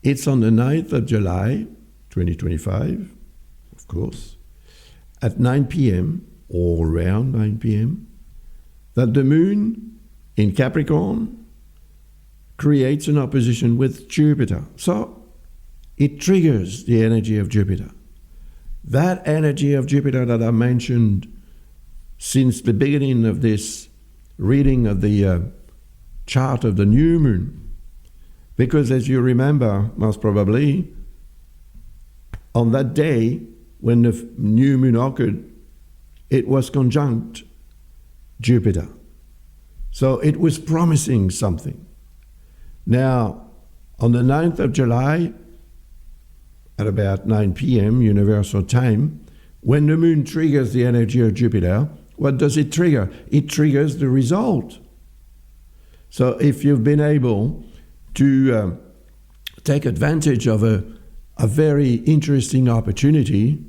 It's on the 9th of July, 2025, of course, at 9 p.m. or around 9 p.m., that the moon in Capricorn creates an opposition with Jupiter. So it triggers the energy of Jupiter. That energy of Jupiter that I mentioned since the beginning of this reading of the chart of the new moon. Because as you remember, most probably, on that day when the new moon occurred, it was conjunct Jupiter. So it was promising something. Now, on the 9th of July, at about 9 p.m. Universal Time, when the moon triggers the energy of Jupiter, what does it trigger? It triggers the result. So if you've been able to take advantage of a very interesting opportunity,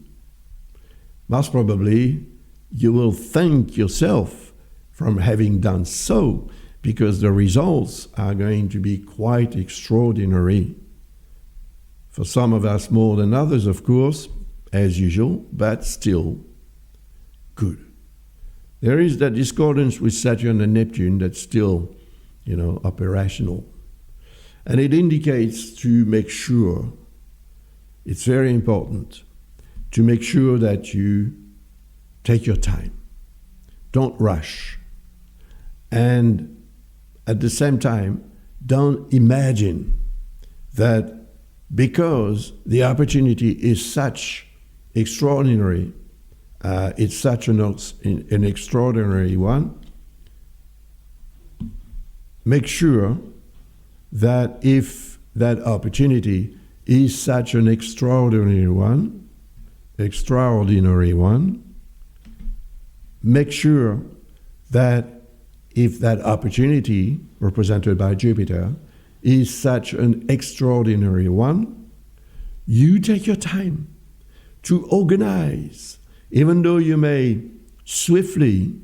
most probably you will thank yourself from having done so, because the results are going to be quite extraordinary. For some of us more than others, of course, as usual, but still good. There is that discordance with Saturn and Neptune that's still, operational. And it indicates to make sure, it's very important, to make sure that you take your time. Don't rush. And at the same time, don't imagine that because the opportunity is such extraordinary, it's such an extraordinary one, make sure that if that opportunity is such an extraordinary one, make sure that if that opportunity, represented by Jupiter, is such an extraordinary one, you take your time to organize. Even though you may swiftly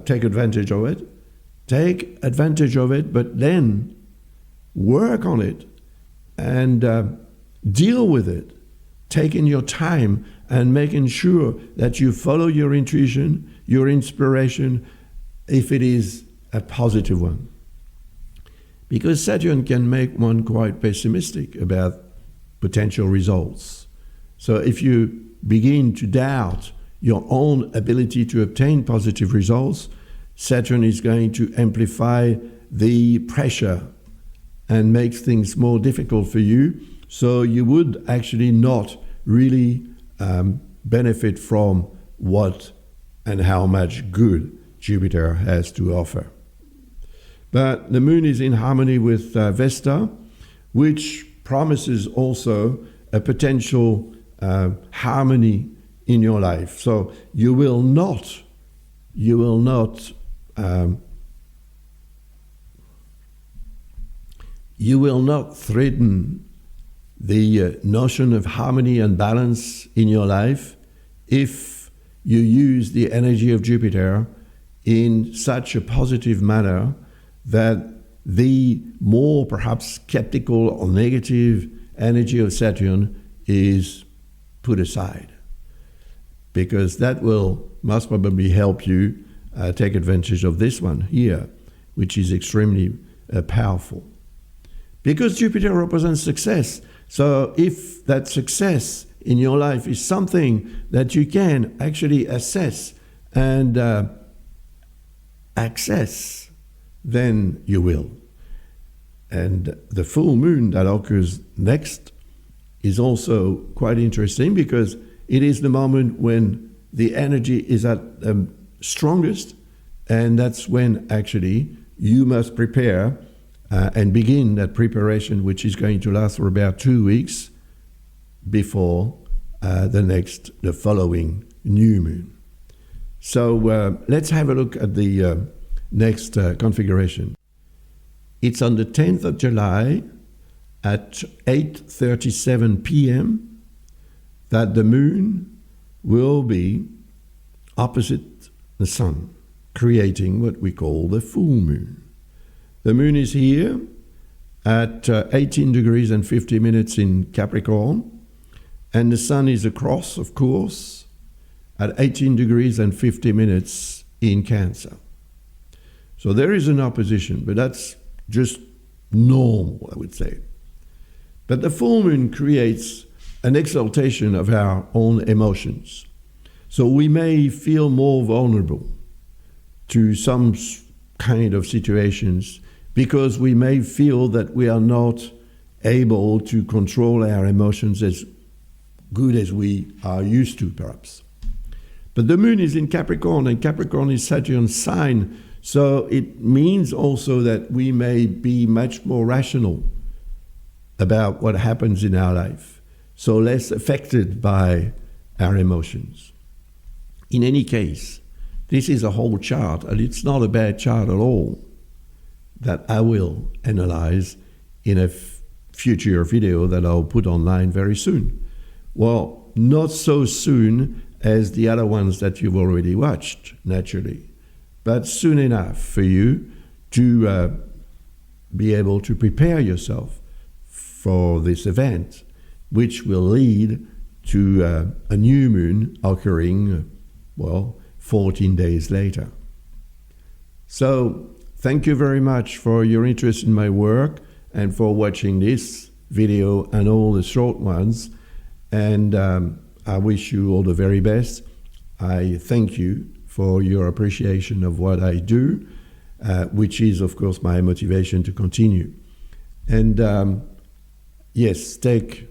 take advantage of it, but then work on it and deal with it, taking your time and making sure that you follow your intuition, your inspiration, if it is a positive one. Because Saturn can make one quite pessimistic about potential results. So if you begin to doubt your own ability to obtain positive results, Saturn is going to amplify the pressure and makes things more difficult for you. So you would actually not really benefit from what and how much good Jupiter has to offer. But the moon is in harmony with Vesta, which promises also a potential harmony in your life. So you will not threaten the notion of harmony and balance in your life if you use the energy of Jupiter in such a positive manner that the more perhaps skeptical or negative energy of Saturn is put aside, because that will most probably help you take advantage of this one here, which is extremely powerful. Because Jupiter represents success, so if that success in your life is something that you can actually assess and access, then you will. And the full moon that occurs next is also quite interesting, because it is the moment when the energy is at strongest, and that's when actually you must prepare and begin that preparation, which is going to last for about 2 weeks before the following new moon. So let's have a look at the next configuration. It's on the 10th of July at 8:37 p.m. that the moon will be opposite the sun, creating what we call the full moon. The moon is here at 18 degrees and 50 minutes in Capricorn, and the Sun is across, of course, at 18 degrees and 50 minutes in Cancer. So there is an opposition, but that's just normal, I would say. But the full moon creates an exaltation of our own emotions. So we may feel more vulnerable to some kind of situations because we may feel that we are not able to control our emotions as good as we are used to, perhaps. But the moon is in Capricorn, and Capricorn is Saturn's sign, so it means also that we may be much more rational about what happens in our life, so less affected by our emotions. In any case, this is a whole chart, and it's not a bad chart at all, that I will analyze in a future video that I'll put online very soon. Well, not so soon as the other ones that you've already watched, naturally, but soon enough for you to be able to prepare yourself for this event, which will lead to a new moon occurring, 14 days later. So, thank you very much for your interest in my work and for watching this video and all the short ones. And I wish you all the very best. I thank you for your appreciation of what I do, which is, of course, my motivation to continue. And yes, take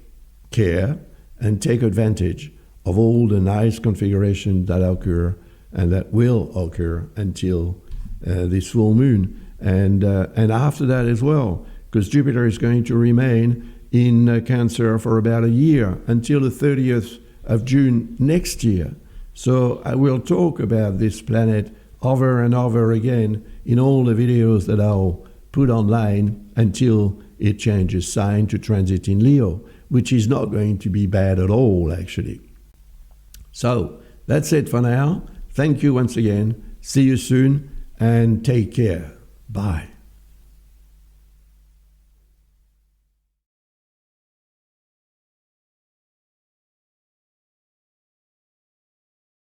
care and take advantage of all the nice configuration that occur and that will occur until this full moon, and after that as well, because Jupiter is going to remain in Cancer for about a year, until the 30th of June next year. So I will talk about this planet over and over again in all the videos that I'll put online until it changes sign to transit in Leo, which is not going to be bad at all, actually. So that's it for now. Thank you once again. See you soon and take care. Bye.